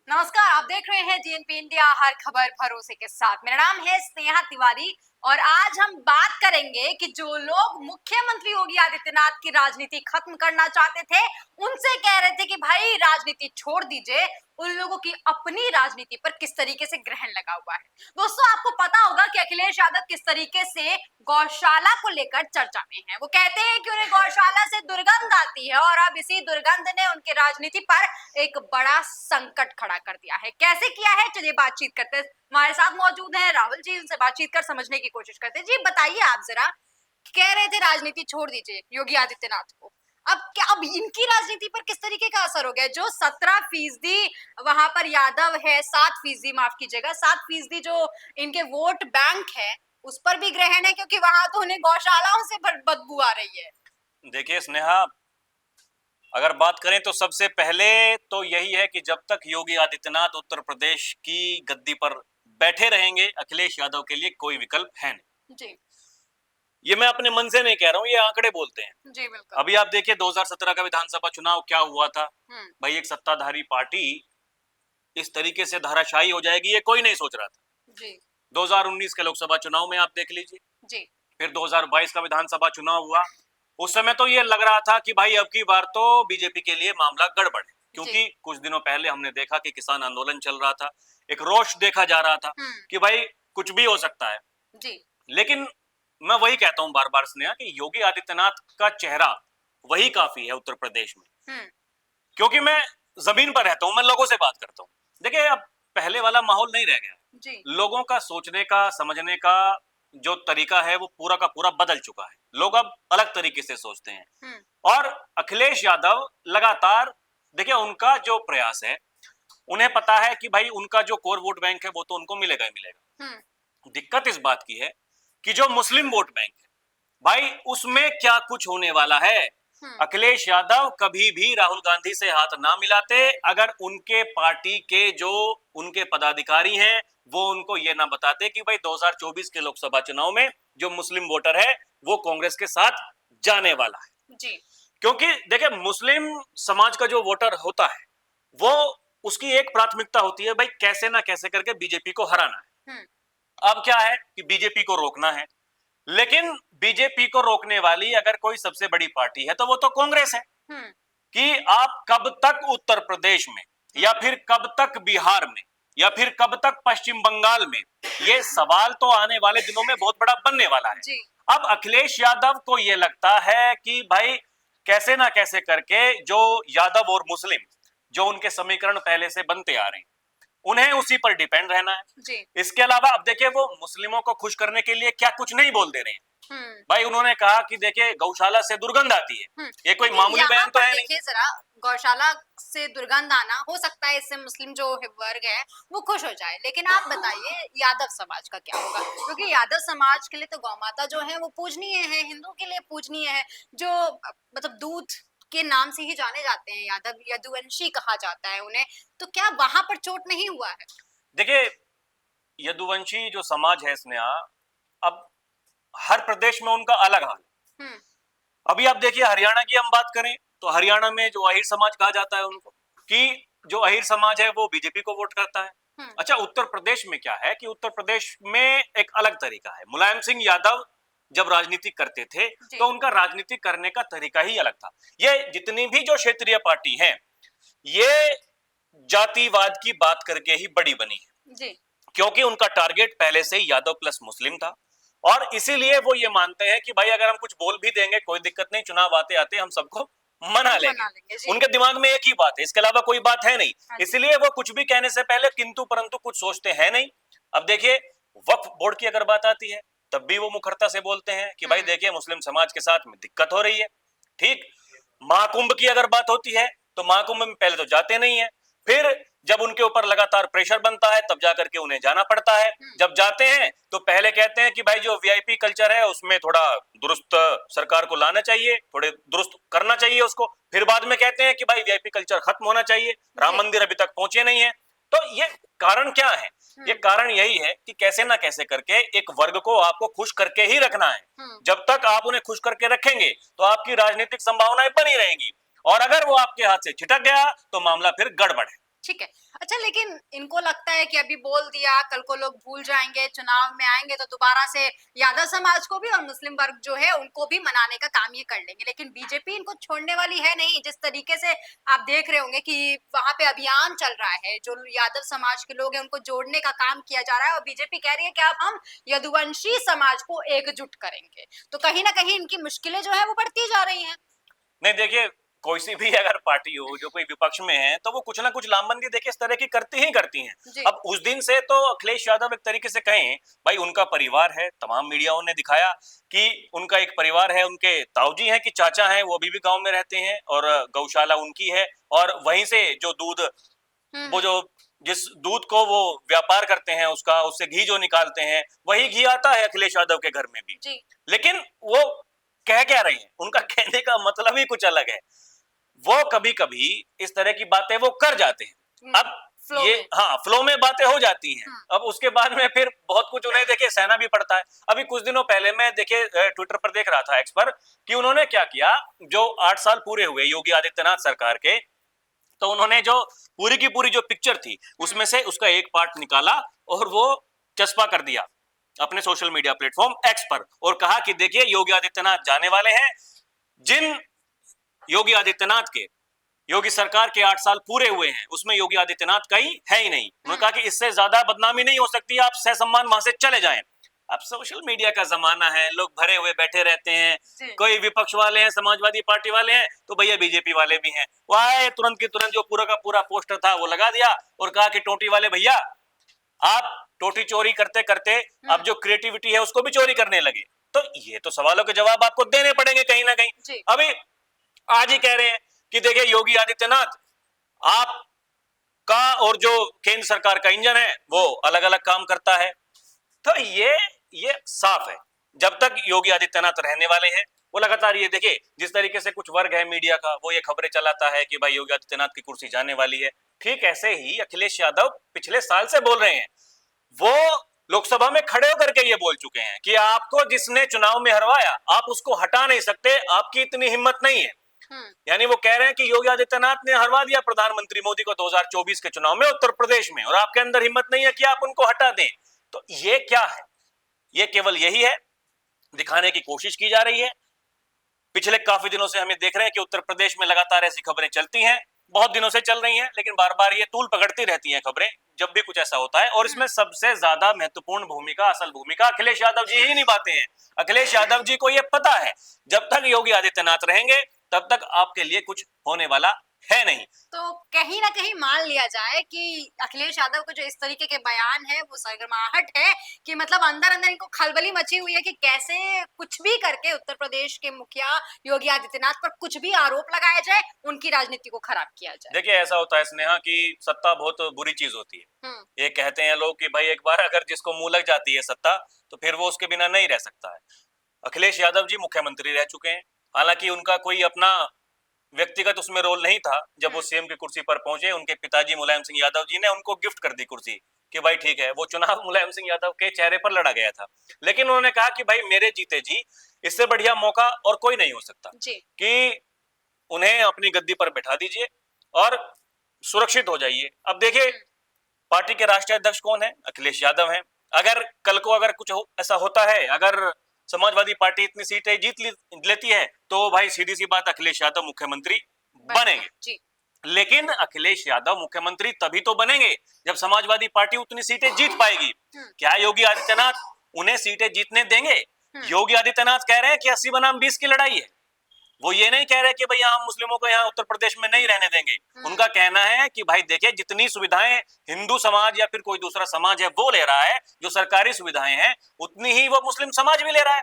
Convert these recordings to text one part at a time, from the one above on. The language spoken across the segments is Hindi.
नमस्कार, आप देख रहे हैं जीएनपी इंडिया, हर खबर भरोसे के साथ। मेरा नाम है स्नेहा तिवारी और आज हम बात करेंगे कि जो लोग मुख्यमंत्री योगी आदित्यनाथ की राजनीति खत्म करना चाहते थे, उनसे कह रहे थे कि भाई राजनीति छोड़ दीजिए, उन लोगों की अपनी राजनीति पर किस तरीके से ग्रहण लगा हुआ है। दोस्तों, आपको पता होगा कि अखिलेश यादव किस तरीके से गौशाला को लेकर चर्चा में है। वो कहते हैं कि उन्हें गौशाला से दुर्गंध आती है और अब इसी दुर्गंध ने उनकी राजनीति पर एक बड़ा संकट खड़ा कर दिया है। कैसे किया है, चलिए बातचीत करते हैं। हमारे साथ मौजूद हैं राहुल जी, उनसे बातचीत कर समझने की कोशिश करते हैं। जी बताइए, आप जरा कह रहे थे राजनीति छोड़ दीजिए योगी आदित्यनाथ को, अब इनकी राजनीति पर किस तरीके का असर हो गया? जो 17% वहां पर यादव है, 7% माफ कीजिएगा, 7% जो इनके वोट बैंक है, उस पर भी ग्रहण है, क्योंकि वहां तो उन्हें गौशालाओं से बदबू आ रही है। देखिए स्नेहा, अगर बात करें तो सबसे पहले तो यही है कि जब तक योगी आदित्यनाथ उत्तर प्रदेश की गद्दी पर बैठे रहेंगे, अखिलेश यादव के लिए कोई विकल्प है नहीं। जी ये मैं अपने मन से नहीं कह रहा हूं, ये आंकड़े बोलते हैं। जी बिल्कुल। अभी आप देखिए 2017 का विधानसभा चुनाव क्या हुआ था। भाई, एक सत्ताधारी पार्टी इस तरीके से धाराशायी हो जाएगी, ये कोई नहीं सोच रहा था। जी 2019 के लोकसभा चुनाव में आप देख लीजिए, जी फिर 2022 का विधानसभा चुनाव हुआ। उस समय तो ये लग रहा था कि भाई अब की बार तो बीजेपी के लिए मामला गड़बड़ है, क्योंकि कुछ दिनों पहले हमने देखा कि किसान आंदोलन चल रहा था, एक रोष देखा जा रहा था कि भाई कुछ भी हो सकता है। जी लेकिन मैं वही कहता हूं बार बार स्नेहा कि योगी आदित्यनाथ का चेहरा वही काफी है उत्तर प्रदेश में, क्योंकि मैं जमीन पर रहता हूं, मैं लोगों से बात करता हूं। देखिए, अब पहले वाला माहौल नहीं रह गया जी लोगों का सोचने का, समझने का जो तरीका है वो पूरा का पूरा बदल चुका है। लोग अब अलग तरीके से सोचते हैं। और अखिलेश यादव लगातार, देखिए उनका जो प्रयास है, उन्हें पता है कि भाई उनका जो कोर वोट बैंक है वो तो उनको मिलेगा ही मिलेगा। दिक्कत इस बात की है कि जो मुस्लिम वोट बैंक है, भाई उसमें क्या कुछ होने वाला है। अखिलेश यादव कभी भी राहुल गांधी से हाथ ना मिलाते अगर उनके पार्टी के जो उनके पदाधिकारी हैं वो उनको ये ना बताते कि भाई 2024 के लोकसभा चुनाव में जो मुस्लिम वोटर है वो कांग्रेस के साथ जाने वाला है। जी क्योंकि देखिए, मुस्लिम समाज का जो वोटर होता है वो, उसकी एक प्राथमिकता होती है भाई कैसे ना कैसे करके बीजेपी को हराना है। अब क्या है कि बीजेपी को रोकना है, लेकिन बीजेपी को रोकने वाली अगर कोई सबसे बड़ी पार्टी है तो वो तो कांग्रेस है। कि आप कब तक उत्तर प्रदेश में, या फिर कब तक बिहार में, या फिर कब तक पश्चिम बंगाल में, ये सवाल तो आने वाले दिनों में बहुत बड़ा बनने वाला है। जी अब अखिलेश यादव को यह लगता है कि भाई कैसे ना कैसे करके जो यादव और मुस्लिम जो उनके समीकरण पहले से बनते आ रहे हैं, उन्हें उसी पर डिपेंड रहना है। जी इसके अलावा अब देखिए, वो मुस्लिमों को खुश करने के लिए क्या कुछ नहीं बोल दे रहे हैं। भाई उन्होंने कहा कि देखिए गौशाला से दुर्गंध आती है, ये कोई मामूली बयान तो है नहीं। देखिए जरा, गौशाला से दुर्गंध आना हो सकता है, इससे मुस्लिम जो वर्ग है वो खुश हो जाए, लेकिन आप बताइए यादव समाज का क्या होगा? क्योंकि यादव समाज के लिए तो गौ माता जो है वो पूजनीय है, हिंदू के लिए पूजनीय है, जो मतलब दूध के नाम से ही जाने जाते हैं, यादव यदुवंशी कहा जाता है उन्हें। तो क्या वहां पर चोट नहीं हुआ है? देखिए, यदुवंशी जो समाज है स्नेहा, अब हर प्रदेश में उनका अलग हाल है। अभी आप देखिए, हरियाणा की हम बात करें तो हरियाणा में जो अहीर समाज कहा जाता है उनको, कि जो अहीर समाज है वो बीजेपी को वोट करता है। अच्छा, उत्तर प्रदेश में क्या है कि उत्तर प्रदेश में एक अलग तरीका है। मुलायम सिंह यादव जब राजनीति करते थे तो उनका राजनीति करने का तरीका ही अलग था। ये जितनी भी जो क्षेत्रीय पार्टी है, ये जातिवाद की बात करके ही बड़ी बनी है। जी क्योंकि उनका टारगेट पहले से ही यादव प्लस मुस्लिम था, और इसीलिए वो ये मानते हैं कि भाई अगर हम कुछ बोल भी देंगे कोई दिक्कत नहीं, चुनाव आते आते हम सबको मना लेंगे। उनके दिमाग में एक ही बात है, इसके अलावा कोई बात है नहीं। इसलिए वो कुछ भी कहने से पहले किंतु परंतु कुछ सोचते हैं नहीं। अब देखिए, वक्फ बोर्ड की अगर बात आती है तब भी वो मुखरता से बोलते हैं कि भाई देखिए मुस्लिम समाज के साथ में दिक्कत हो रही है। ठीक, महाकुंभ की अगर बात होती है तो महाकुंभ में पहले तो जाते नहीं है, फिर जब उनके ऊपर लगातार प्रेशर बनता है तब जाकर के उन्हें जाना पड़ता है। जब जाते हैं तो पहले कहते हैं कि भाई जो वीआईपी कल्चर है उसमें थोड़ा दुरुस्त सरकार को लाना चाहिए, थोड़े दुरुस्त करना चाहिए उसको। फिर बाद में कहते हैं कि भाई वीआईपी कल्चर खत्म होना चाहिए, राम मंदिर अभी तक पहुंचे नहीं है। तो ये कारण क्या है? ये कारण यही है कि कैसे ना कैसे करके एक वर्ग को आपको खुश करके ही रखना है। जब तक आप उन्हें खुश करके रखेंगे तो आपकी राजनीतिक संभावनाएं बनी रहेंगी, और अगर वो आपके हाथ से छिटक गया तो मामला फिर गड़बड़ है। ठीक है। अच्छा, लेकिन इनको लगता है कि अभी बोल दिया, कल को लोग भूल जाएँगे, चुनाव में आएँगे तो दोबारा से यादव समाज को भी और मुस्लिम वर्ग जो है उनको भी मनाने का काम ये कर लेंगे। लेकिन बीजेपी इनको छोड़ने वाली है नहीं। जिस तरीके से आप देख रहे होंगे कि वहाँ पे अभियान चल रहा है, जो यादव समाज के लोग हैं उनको जोड़ने का काम किया जा रहा है और बीजेपी कह रही है कि अब हम यदुवंशी समाज को एकजुट करेंगे। तो कहीं न कहीं इनकी मुश्किलें जो है वो बढ़ती जा रही हैं। नहीं देखिए, कोई सी भी अगर पार्टी हो जो कोई विपक्ष में है तो वो कुछ ना कुछ लामबंदी देखिए इस तरह की करती ही करती हैं। जी। अब उस दिन से तो अखिलेश यादव एक तरीके से कहें, भाई उनका परिवार है, तमाम मीडियाओं ने दिखाया कि उनका एक परिवार है, उनके ताऊजी हैं कि चाचा हैं, वो अभी भी गांव में रहते हैं और गौशाला उनकी है और वहीं से जो दूध, वो जो जिस दूध को वो व्यापार करते हैं उसका, उससे घी जो निकालते हैं, वही घी आता है अखिलेश यादव के घर में भी। जी। लेकिन वो कह क्या रही हैं, उनका कहने का मतलब ही कुछ अलग है। वो कभी कभी इस तरह की बातें वो कर जाते हैं। अब फ्लो ये में। हाँ, फ्लो में बातें हो जाती हैं। अब उसके बाद में फिर बहुत कुछ उन्हें देखिए सहना भी पड़ता है। अभी कुछ दिनों पहले मैं देखिए ट्विटर पर देख रहा था एक्स पर कि उन्होंने क्या किया, जो 8 साल पूरे हुए योगी आदित्यनाथ सरकार के, तो उन्होंने जो पूरी की पूरी जो पिक्चर थी उसमें से उसका एक पार्ट निकाला और वो चस्पा कर दिया अपने सोशल मीडिया प्लेटफॉर्म एक्स पर और कहा कि देखिए योगी आदित्यनाथ जाने वाले हैं। जिन योगी आदित्यनाथ के, योगी सरकार के 8 साल पूरे हुए हैं उसमें योगी आदित्यनाथ का ही है ही नहीं। उन्होंने कहा कि इससे ज्यादा बदनामी नहीं हो सकती, आप सहसम्मान वहां से चले जाएं। अब सोशल मीडिया का जमाना है, लोग भरे हुए बैठे रहते हैं, कोई विपक्ष वाले हैं, समाजवादी पार्टी वाले हैं, तो भैया बीजेपी वाले भी हैं, वो आए तुरंत की तुरंत जो पूरा का पूरा पोस्टर था वो लगा दिया और कहा कि टोटी वाले भैया आप टोटी चोरी करते करते अब जो क्रिएटिविटी है उसको भी चोरी करने लगे। तो ये तो सवालों के जवाब आपको देने पड़ेंगे कहीं ना कहीं। अभी आज ही कह रहे हैं कि देखिए योगी आदित्यनाथ आपका और जो केंद्र सरकार का इंजन है वो अलग अलग काम करता है। तो ये साफ है, जब तक योगी आदित्यनाथ रहने वाले हैं वो लगातार ये देखिए जिस तरीके से कुछ वर्ग है मीडिया का वो ये खबरें चलाता है कि भाई योगी आदित्यनाथ की कुर्सी जाने वाली है, ठीक ऐसे ही अखिलेश यादव पिछले साल से बोल रहे हैं। वो लोकसभा में खड़े होकर के ये बोल चुके हैं कि आपको जिसने चुनाव में हरवाया आप उसको हटा नहीं सकते, आपकी इतनी हिम्मत नहीं है। यानी वो कह रहे हैं कि योगी आदित्यनाथ ने हरवा दिया प्रधानमंत्री मोदी को 2024 के चुनाव में उत्तर प्रदेश में और आपके अंदर हिम्मत नहीं है कि आप उनको हटा दें। तो ये क्या है, ये केवल यही है, दिखाने की कोशिश की जा रही है। पिछले काफी दिनों से हमें देख रहे हैं कि उत्तर प्रदेश में लगातार ऐसी खबरें चलती हैं, बहुत दिनों से चल रही हैं, लेकिन बार बार ये तूल पकड़ती रहती हैं खबरें जब भी कुछ ऐसा होता है। और इसमें सबसे ज्यादा महत्वपूर्ण भूमिका, असल भूमिका अखिलेश यादव जी ही निभाते हैं। अखिलेश यादव जी को ये पता है जब तक योगी आदित्यनाथ रहेंगे तब तक आपके लिए कुछ होने वाला है नहीं। तो कहीं ना कहीं मान लिया जाए कि अखिलेश यादव को जो इस तरीके के बयान है वो सरगर्माहट है कि मतलब अंदर अंदर इनको खलबली मची हुई है कि कैसे कुछ भी करके उत्तर प्रदेश के मुखिया योगी आदित्यनाथ पर कुछ भी आरोप लगाया जाए, उनकी राजनीति को खराब किया जाए। देखिए ऐसा होता है स्नेहा कि सत्ता बहुत बुरी चीज होती है। ये कहते हैं लोग कि भाई एक बार अगर जिसको मुंह लग जाती है सत्ता तो फिर वो उसके बिना नहीं रह सकता है। अखिलेश यादव जी मुख्यमंत्री रह चुके हैं, हालांकि उनका कोई अपना व्यक्तिगत उसमें रोल नहीं था। जब वो सीएम की कुर्सी पर पहुंचे उनके पिताजी मुलायम सिंह यादव जी ने उनको गिफ्ट कर दी कुर्सी कि भाई ठीक है, वो चुनाव मुलायम सिंह यादव के चेहरे पर लड़ा गया था, लेकिन उन्होंने कहा कि भाई मेरे जीते जी इससे बढ़िया मौका और कोई नहीं हो सकता जी। कि उन्हें अपनी गद्दी पर बैठा दीजिए और सुरक्षित हो जाइए। अब देखिए पार्टी के राष्ट्रीय अध्यक्ष कौन है, अखिलेश यादव हैं। अगर कल को अगर कुछ ऐसा होता है, अगर समाजवादी पार्टी इतनी सीटें लेती है तो भाई सीधी सी बात अखिलेश यादव मुख्यमंत्री बनेंगे। जी। लेकिन अखिलेश यादव मुख्यमंत्री तभी तो बनेंगे जब समाजवादी पार्टी उतनी सीटें जीत पाएगी। क्या योगी आदित्यनाथ उन्हें सीटें जीतने देंगे? योगी आदित्यनाथ कह रहे हैं कि 80 बनाम 20 की लड़ाई है। वो ये नहीं कह रहे कि भैया हम मुस्लिमों को यहाँ उत्तर प्रदेश में नहीं रहने देंगे। उनका कहना है कि भाई देखिए जितनी सुविधाएं हिंदू समाज या फिर कोई दूसरा समाज है वो ले रहा है, जो सरकारी सुविधाएं हैं उतनी ही वो मुस्लिम समाज भी ले रहा है।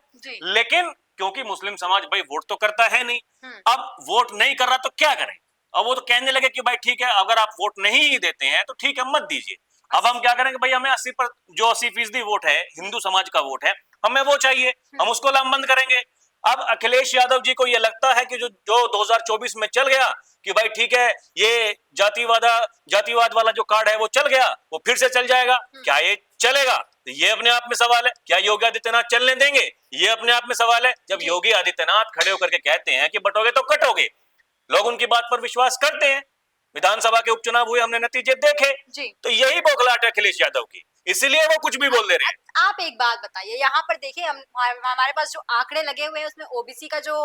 लेकिन क्योंकि मुस्लिम समाज भाई वोट तो करता है नहीं, अब वोट नहीं कर रहा तो क्या करें? अब वो तो कहने लगे कि भाई ठीक है अगर आप वोट नहीं ही देते हैं तो ठीक है मत दीजिए। अब हम क्या करेंगे, भाई हमें 80% वोट है, हिंदू समाज का वोट है, हमें वो चाहिए, हम उसको लामबंद करेंगे। अब अखिलेश यादव जी को ये लगता है कि जो 2024 में चल गया कि भाई ठीक है ये जातिवाद वाला जो कार्ड है वो चल गया, वो फिर से चल जाएगा। क्या ये चलेगा? तो ये अपने आप में सवाल है। क्या योगी आदित्यनाथ चलने देंगे? ये अपने आप में सवाल है। जब योगी आदित्यनाथ खड़े होकर के कहते हैं कि बटोगे तो कटोगे, लोग उनकी बात पर विश्वास करते हैं। विधानसभा के उपचुनाव हुए, हमने नतीजे देखे। जी। तो यही बौखलाहट है अखिलेश यादव की, इसीलिए वो कुछ भी बोल दे रहे हैं। आप एक बात बताइए, यहाँ पर देखिए हमारे पास जो आंकड़े लगे हुए हैं उसमें ओबीसी का जो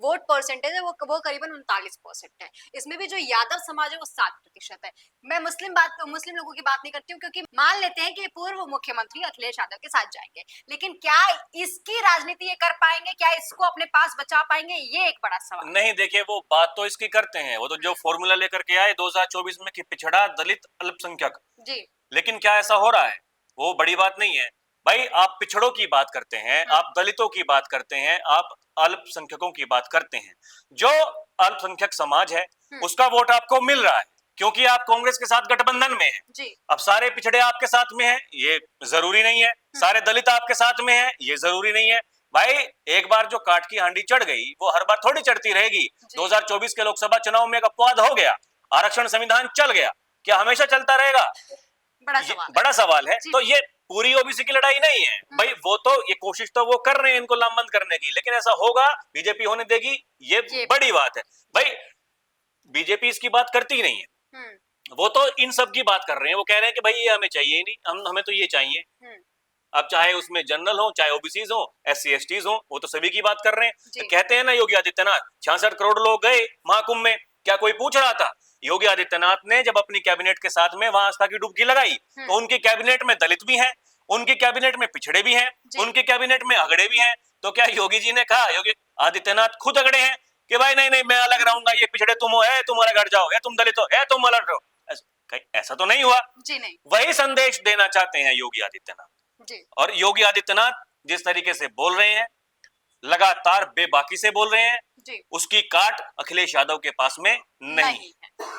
वोट परसेंटेज है वो करीबन 39% है। इसमें भी जो यादव समाज है वो 7% है। मैं मुस्लिम लोगों की बात नहीं करती हूँ, क्योंकि मान लेते हैं कि पूर्व मुख्यमंत्री अखिलेश यादव के साथ जाएंगे, लेकिन क्या इसकी राजनीति ये कर पाएंगे, क्या इसको अपने पास बचा पाएंगे, ये एक बड़ा सवाल। नहीं, देखिए वो बात तो इसकी करते हैं, वो तो जो फॉर्मूला लेकर के आए 2024 में कि पिछड़ा, दलित, अल्पसंख्यक, जी। लेकिन क्या ऐसा हो रहा है? वो बड़ी बात नहीं है भाई। आप पिछड़ों की बात करते हैं, आप दलितों की बात करते हैं, आप अल्पसंख्यकों की बात करते हैं। जो अल्पसंख्यक समाज है उसका वोट आपको मिल रहा है, क्योंकि आप कांग्रेस के साथ गठबंधन में हैं। जी। अब सारे पिछड़े आपके साथ में हैं, ये जरूरी नहीं है। सारे दलित आपके साथ में हैं, ये जरूरी नहीं है। भाई एक बार जो काट की हांडी चढ़ गई वो हर बार थोड़ी चढ़ती रहेगी। 2024 के लोकसभा चुनाव में एक अपवाद हो गया, आरक्षण संविधान चल गया, क्या हमेशा चलता रहेगा? बड़ा सवाल है। तो ये पूरी ओबीसी की लड़ाई नहीं है भाई, वो तो ये कोशिश तो वो कर रहे हैं इनको लामबंद करने की, लेकिन ऐसा होगा बीजेपी होने देगी, ये बड़ी बात है भाई। बीजेपी इसकी बात करती नहीं है, वो तो इन सब की बात कर रहे हैं। वो कह रहे हैं कि भाई ये हमें चाहिए नहीं, हमें तो ये चाहिए। अब चाहे उसमें जनरल हो, चाहे ओबीसीज हो, SC STs हो, वो तो सभी की बात कर रहे हैं। तो कहते हैं ना योगी आदित्यनाथ 66 करोड़ लोग गए महाकुंभ में, क्या कोई पूछ रहा था? योगी आदित्यनाथ ने जब अपनी कैबिनेट के साथ में वहां आस्था की डुबकी लगाई, तो उनकी कैबिनेट में दलित भी हैं, उनकी कैबिनेट में पिछड़े भी हैं, उनकी कैबिनेट में अगड़े भी हैं। तो क्या योगी जी ने कहा, योगी आदित्यनाथ खुद अगड़े हैं कि भाई नहीं नहीं मैं अलग रहूंगा, ये पिछड़े तुम हो, है तुम अलग हट जाओ, है तुम दलित हो, है तुम अलग रहो? ऐसा तो नहीं हुआ जी। नहीं। वही संदेश देना चाहते हैं योगी आदित्यनाथ जी। और योगी आदित्यनाथ जिस तरीके से बोल रहे हैं, लगातार बेबाकी से बोल रहे हैं जी। उसकी काट अखिलेश यादव के पास में नहीं है।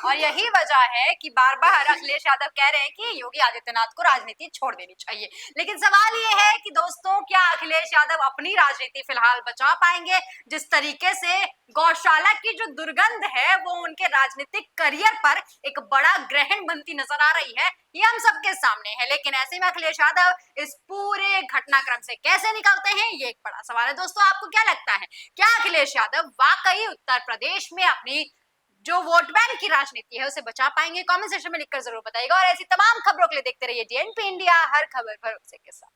और यही वजह है कि बार बार अखिलेश यादव कह रहे हैं कि योगी आदित्यनाथ को राजनीति छोड़ देनी चाहिए। लेकिन सवाल ये है कि दोस्तों, क्या अखिलेश यादव अपनी राजनीति फिलहाल बचा पाएंगे? जिस तरीके से गौशाला की जो दुर्गंध है वो उनके राजनीतिक करियर पर एक बड़ा ग्रहण बनती नजर आ रही है, ये हम सबके सामने है। लेकिन ऐसे में अखिलेश यादव इस पूरे घटनाक्रम से कैसे निकलते हैं, ये एक बड़ा सवाल है। दोस्तों, आपको क्या लगता है, क्या अखिलेश यादव वाकई उत्तर प्रदेश में अपनी जो वोट बैंक की राजनीति है उसे बचा पाएंगे? कमेंट सेक्शन में लिखकर जरूर बताइएगा। और ऐसी तमाम खबरों के लिए देखते रहिए DNP इंडिया, हर खबर भरोसे के साथ।